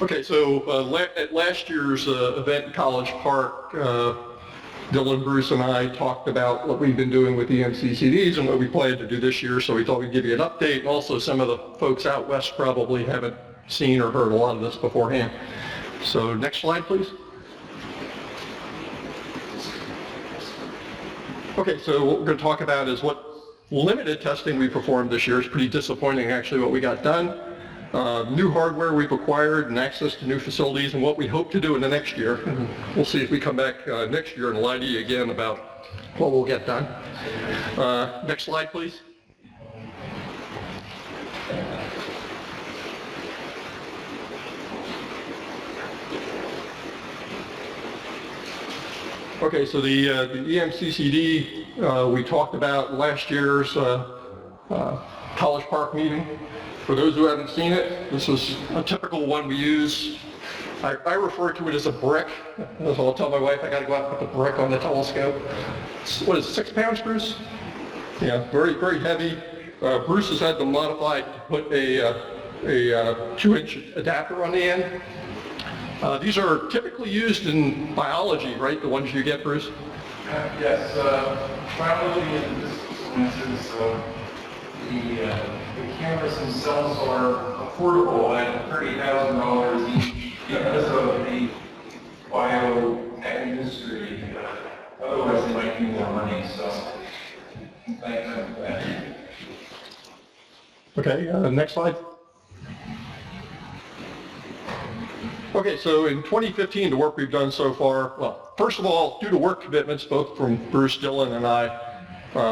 Okay, so at last year's event in College Park, Dylan, Bruce, and I talked about what we've been doing with EMCDs and what we plan to do this year, so we thought we'd give you an update. And also some of the folks out west probably haven't seen or heard a lot of this beforehand. So next slide, please. Okay, so what we're going to talk about is what limited testing we performed this year. It's pretty disappointing actually what we got done. New hardware we've acquired and access to new facilities and what we hope to do in the next year. We'll see if we come back next year and lie to you again about what we'll get done. Next slide, please. Okay, so the EMCD we talked about last year's College Park meeting. For those who haven't seen it, this is a typical one we use. I refer to it as a brick. So I'll tell my wife I got to go out and put the brick on the telescope. What is it, 6 pounds, Bruce? Yeah, very, very heavy. Bruce has had them modified to put a 2-inch adapter on the end. These are typically used in biology, right? The ones you get, Bruce? Yes, biology and physics sciences. The cameras themselves are affordable at $30,000 each because of the biotech industry. Otherwise, they might need more money. So, thank you for that. Okay, next slide. Okay, so in 2015, the work we've done so far, well, first of all, due to work commitments, both from Bruce, Dylan, and I,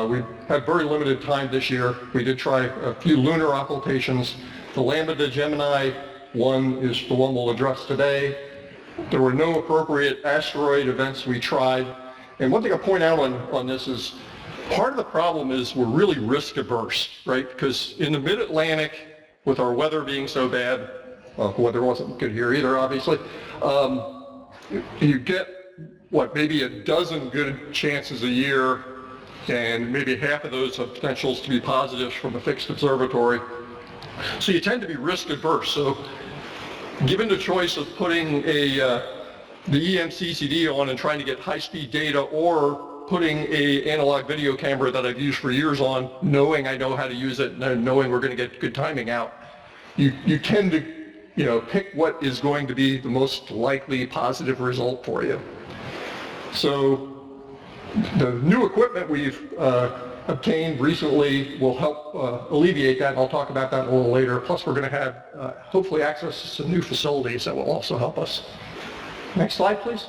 we've had very limited time this year. We did try a few lunar occultations. The Lambda Gemini one is the one we'll address today. There were no appropriate asteroid events we tried. And one thing I point out on this is part of the problem is we're really risk averse, right? Because in the mid-Atlantic, with our weather being so bad, well, the weather wasn't good here either, obviously, you get, what, maybe a dozen good chances a year, and maybe half of those have potentials to be positives from a fixed observatory. So you tend to be risk adverse. So given the choice of putting the EMCD on and trying to get high-speed data, or putting an analog video camera that I've used for years on, knowing I know how to use it and knowing we're going to get good timing out, you tend to pick what is going to be the most likely positive result for you. So the new equipment we've obtained recently will help alleviate that, and I'll talk about that a little later. Plus we're going to have hopefully access to some new facilities that will also help us. Next slide, please.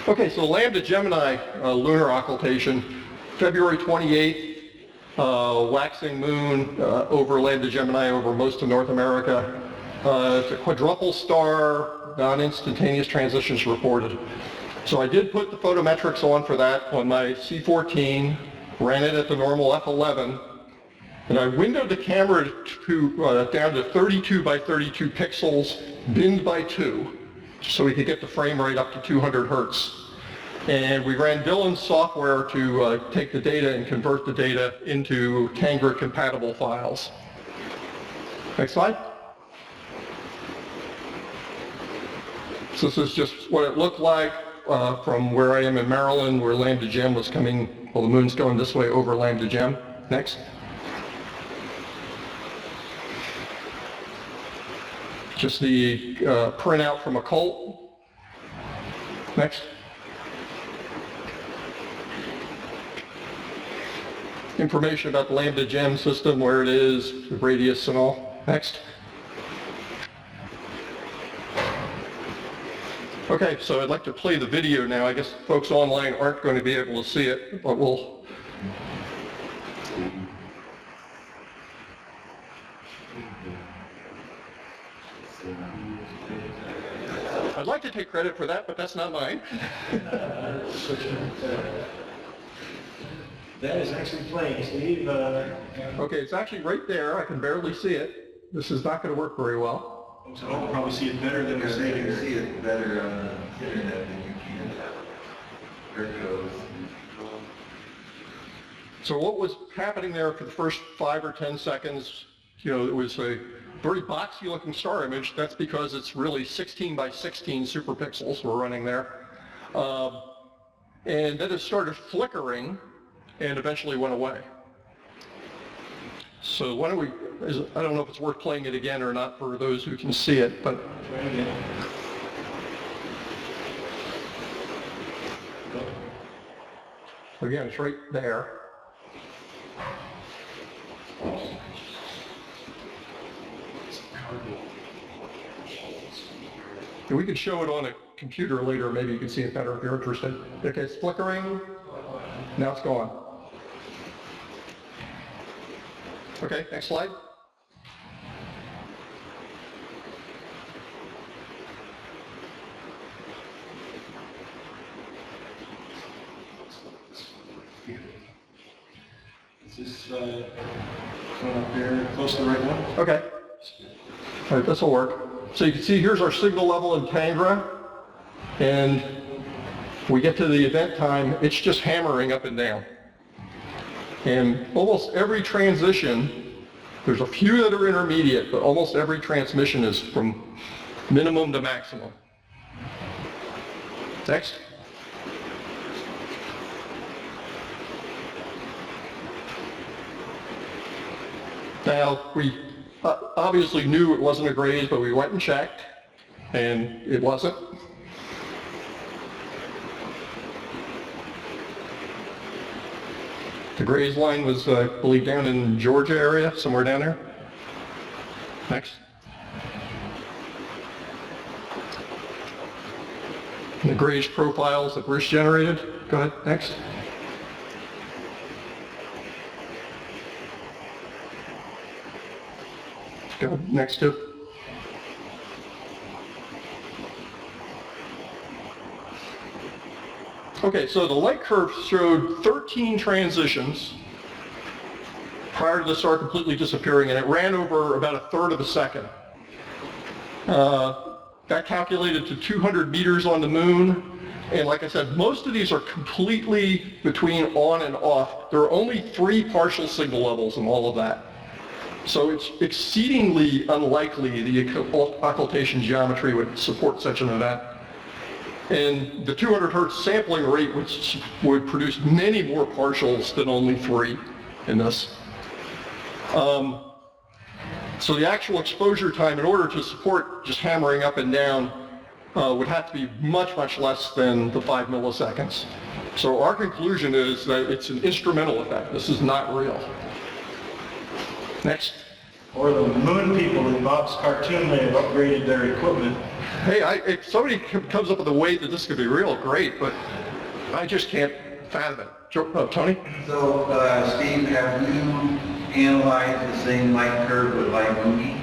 Okay, so Lambda Gemini lunar occultation, February 28th. Waxing moon over Lambda Gemini over most of North America. It's a quadruple star, non-instantaneous transitions reported. So I did put the photometrics on for that on my C14, ran it at the normal f11, and I windowed the camera to down to 32 by 32 pixels, binned by 2, so we could get the frame rate up to 200 hertz. And we ran Dylan's software to take the data and convert the data into Tangra compatible files. Next slide. So this is just what it looked like from where I am in Maryland, where Lambda Gem was coming, well, the moon's going this way over Lambda Gem. Next. Just the printout from Occult. Next. Information about the Lambda Gem system, where it is, the radius and all. Next. Okay, so I'd like to play the video now. I guess folks online aren't going to be able to see it, but we'll... I'd like to take credit for that, but that's not mine. That is actually playing, Steve. Okay, it's actually right there. I can barely see it. This is not going to work very well. Folks at home probably see it better than we're They saying. can see it better on the internet than you can. There it goes. So what was happening there for the first 5 or 10 seconds, it was a very boxy looking star image. That's because it's really 16 by 16 superpixels we're running there. And then it started flickering and eventually went away. So why don't we, I don't know if it's worth playing it again or not for those who can see it, but. Again, it's right there. And we could show it on a computer later, maybe you can see it better if you're interested. Okay, it's flickering, now it's gone. Okay, next slide. Is this one up there close to the right one? Okay. All right, this will work. So you can see here's our signal level in Tangra, and we get to the event time, it's just hammering up and down. And almost every transition, there's a few that are intermediate, but almost every transmission is from minimum to maximum. Next. Now, we obviously knew it wasn't a graze, but we went and checked, and it wasn't. The graze line was, I believe, down in Georgia area, somewhere down there. Next. And the graze profiles that Bruce generated. Go ahead, next. Go next to. Okay, so the light curve showed 13 transitions prior to the star completely disappearing, and it ran over about a third of a second. That calculated to 200 meters on the moon, and like I said, most of these are completely between on and off. There are only 3 partial signal levels in all of that. So it's exceedingly unlikely the occultation geometry would support such an event. And the 200 hertz sampling rate would produce many more partials than only 3 in this. So the actual exposure time, in order to support just hammering up and down, would have to be much, much less than the 5 milliseconds. So our conclusion is that it's an instrumental effect. This is not real. Next. Or the moon people in Bob's cartoon may have upgraded their equipment. Hey, if somebody comes up with a way that this could be real, great, but I just can't fathom it. Tony? So, Steve, have you analyzed the same light curve with light movie?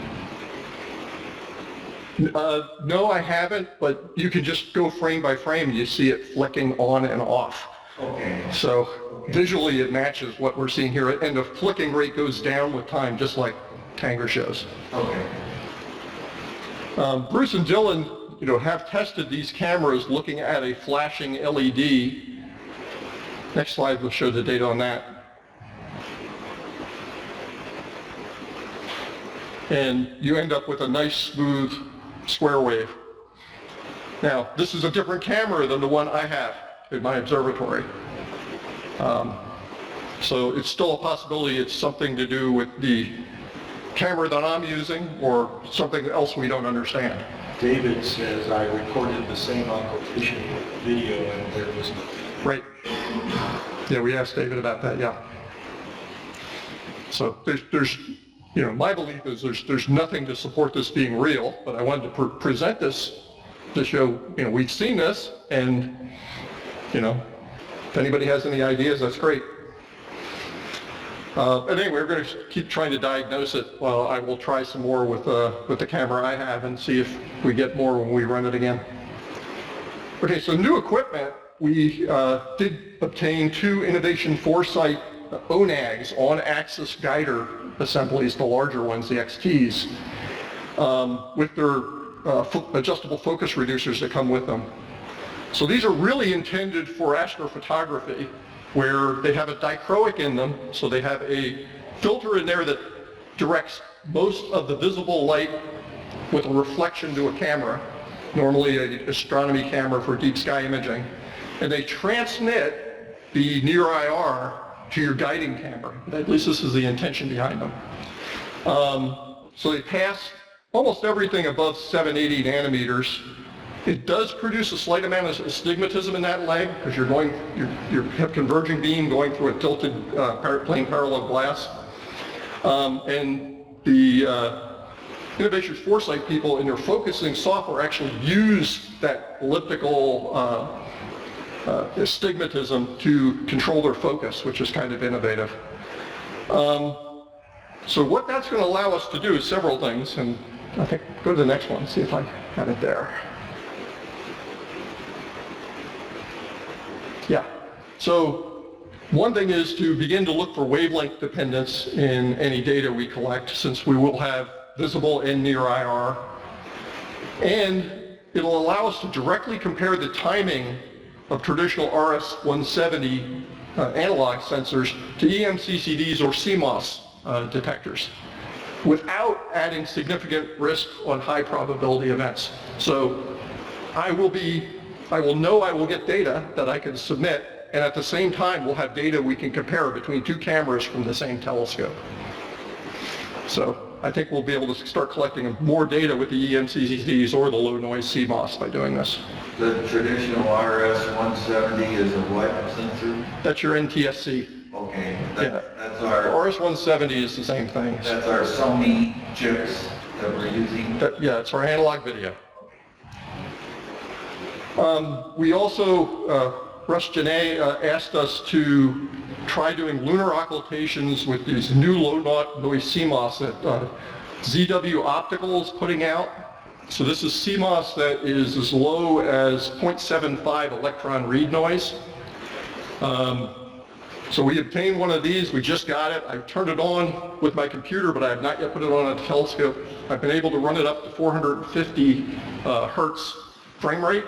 No, I haven't, but you can just go frame by frame and you see it flicking on and off. Okay. So visually it matches what we're seeing here, and the flicking rate goes down with time, just like Tangra shows. Okay. Bruce and Dylan, have tested these cameras looking at a flashing LED. Next slide will show the data on that. And you end up with a nice smooth square wave. Now, this is a different camera than the one I have in my observatory. So it's still a possibility it's something to do with the camera that I'm using or something else we don't understand. David says I recorded the same occultation video and there was no. Right. Yeah, we asked David about that, yeah. So there's my belief is there's nothing to support this being real, but I wanted to present this to show, we've seen this, and, if anybody has any ideas, that's great. And anyway, we're going to keep trying to diagnose it. Well, I will try some more with the camera I have and see if we get more when we run it again. Okay, so new equipment. We did obtain 2 Innovation Foresight ONAGs, on-axis guider assemblies, the larger ones, the XTs, with their adjustable focus reducers that come with them. So these are really intended for astrophotography, where they have a dichroic in them, so they have a filter in there that directs most of the visible light with a reflection to a camera, normally an astronomy camera for deep sky imaging, and they transmit the near IR to your guiding camera. At least this is the intention behind them. So they pass almost everything above 780 nanometers. It does produce a slight amount of astigmatism in that leg because you have converging beam going through a tilted plane parallel glass. And the Innovations Foresight people in their focusing software actually use that elliptical astigmatism to control their focus, which is kind of innovative. So what that's going to allow us to do is several things, and I think go to the next one, see if I have it there. Yeah, so one thing is to begin to look for wavelength dependence in any data we collect, since we will have visible and near IR. And it'll allow us to directly compare the timing of traditional RS-170 analog sensors to EMCDs or CMOS detectors without adding significant risk on high probability events. So I will know I will get data that I can submit, and at the same time we'll have data we can compare between two cameras from the same telescope. So I think we'll be able to start collecting more data with the EMCDs or the low noise CMOS by doing this. The traditional RS-170 is a what sensor? That's your NTSC. Okay, Yeah. that's our RS-170 is the same thing. that's our Sony chips that we're using. Yeah, it's our analog video. We also, Russ Janae asked us to try doing lunar occultations with these new low noise CMOS that ZW Optical is putting out. So this is CMOS that is as low as 0.75 electron read noise. So we obtained one of these, we just got it. I've turned it on with my computer, but I have not yet put it on a telescope. I've been able to run it up to 450 hertz frame rate.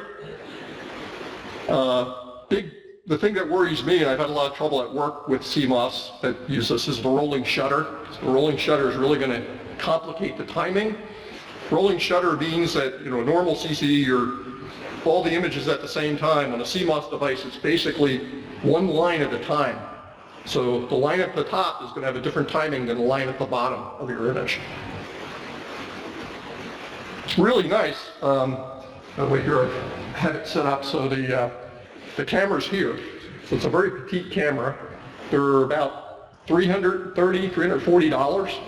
The thing that worries me, and I've had a lot of trouble at work with CMOS that use this, is the rolling shutter. So the rolling shutter is really going to complicate the timing. Rolling shutter means that, a normal CCD, all the images at the same time. On a CMOS device, it's basically one line at a time. So the line at the top is going to have a different timing than the line at the bottom of your image. It's really nice. Wait, here I have it set up so the camera's here. So it's a very petite camera. They're about $330, $340.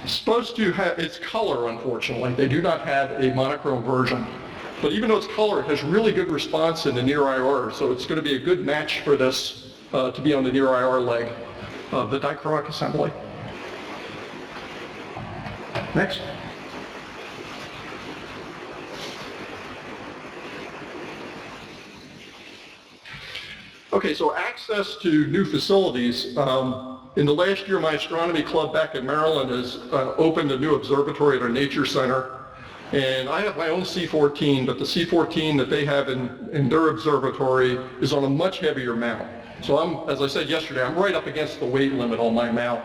It's supposed to have its color, unfortunately. They do not have a monochrome version. But even though it's color, it has really good response in the near IR, so it's going to be a good match for this to be on the near IR leg of the dichromatic assembly. Next. Okay, so access to new facilities. In the last year, my astronomy club back in Maryland has opened a new observatory at our nature center. And I have my own C14, but the C14 that they have in their observatory is on a much heavier mount. So as I said yesterday, I'm right up against the weight limit on my mount.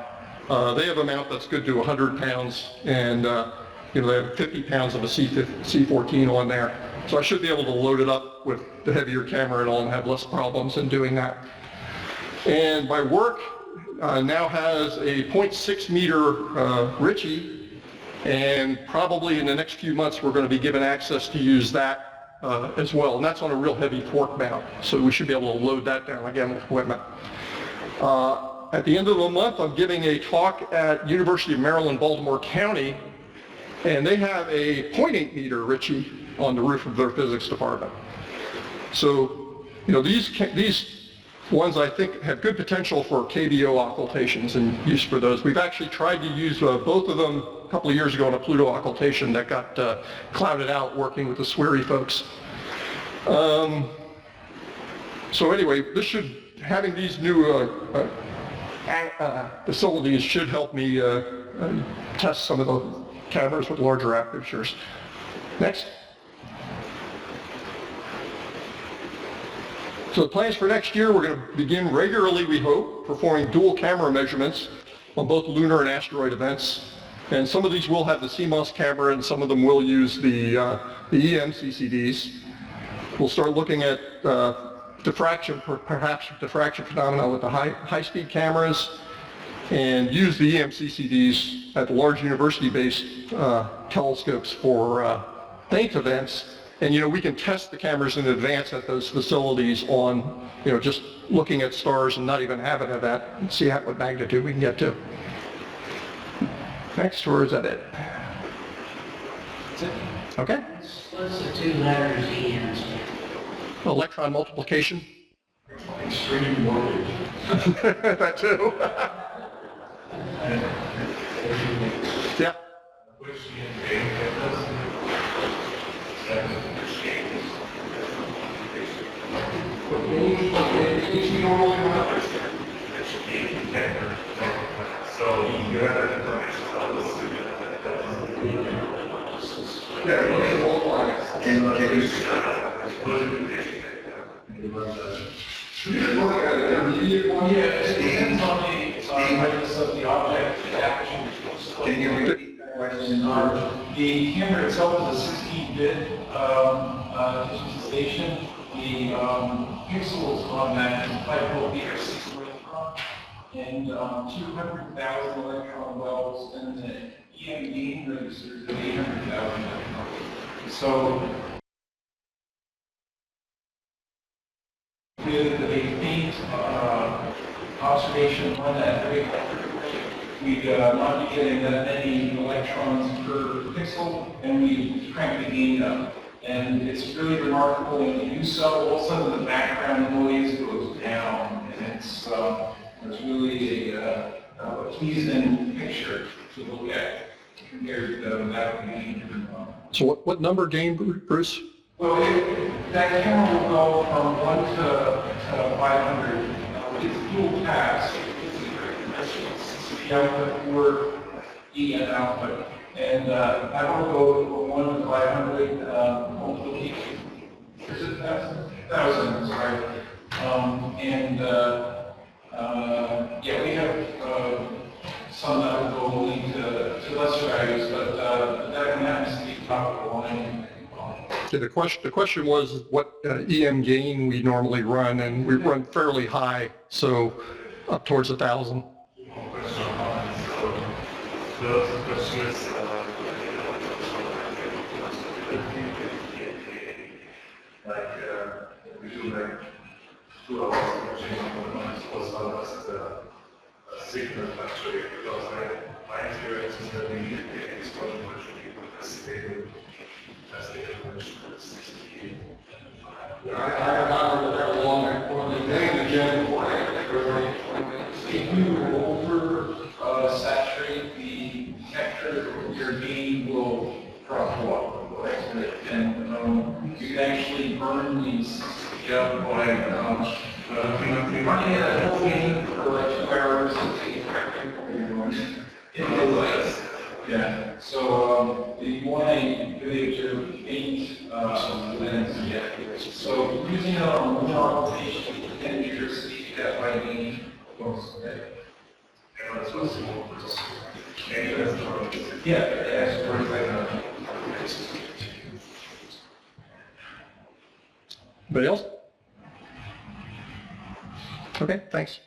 They have a mount that's good to 100 pounds, and they have 50 pounds of a C14 on there. So I should be able to load it up with the heavier camera and all and have less problems in doing that. And my work now has a 0.6 meter Ritchie, and probably in the next few months we're going to be given access to use that as well. And that's on a real heavy fork mount, so we should be able to load that down again with equipment. At the end of the month, I'm giving a talk at University of Maryland, Baltimore County, and they have a 0.8 meter Ritchie on the roof of their physics department. So, these ones I think have good potential for KBO occultations and use for those. We've actually tried to use both of them a couple of years ago on a Pluto occultation that got clouded out working with the SWERI folks. So anyway, having these new facilities should help me test some of the cameras with larger apertures. Next. So the plans for next year, we're going to begin regularly, we hope, performing dual camera measurements on both lunar and asteroid events. And some of these will have the CMOS camera and some of them will use the EMCDs. We'll start looking at diffraction, perhaps diffraction phenomena with the high-speed cameras, and use the EMCDs at the large university-based telescopes for faint events. And, we can test the cameras in advance at those facilities on, just looking at stars and not even having an event and see what magnitude we can get to. Next, or is that it? That's it. Okay. What's the two letters EMs? Electron multiplication. Extreme voltage. That too. Yeah. Can you repeat that question? The camera itself is a 16-bit digitization. The pixels on that is 5 millimeter 6 electron and 200,000 electron wells, and the EM gain registers of 800,000 electrons. So with a faint observation on that rate, we'd not be getting that many electrons per pixel, and we crank the gain up. And it's really remarkable when you do so, all of a sudden the background noise goes down, and it's really a pleasing picture to look at compared to without gain. So what number gain, Bruce? Well, that camera will go from 1 to 500. It's dual pass. The output for E and output. And that will go from 1 to 500 multiplication. Is it 1,000? Sorry. Yeah, we have some that will go only to lesser values, but that one happens to be top of the line. Okay, the question was what EM gain we normally run, and we run fairly high, so up towards 1,000. The question is, we do like 2 hours of change was almost a signal actually, because my experience is that we need the exponent which we stable as the information is. I have not heard that long before the day again. If you over saturate the detector, your gain will drop off. And you can actually burn these together by running at a full gain for like 2 hours. Yeah. So you want a good faint lens. So using it on one occultation, you can measure speed at by gain. Yeah. Anybody else? Okay, thanks.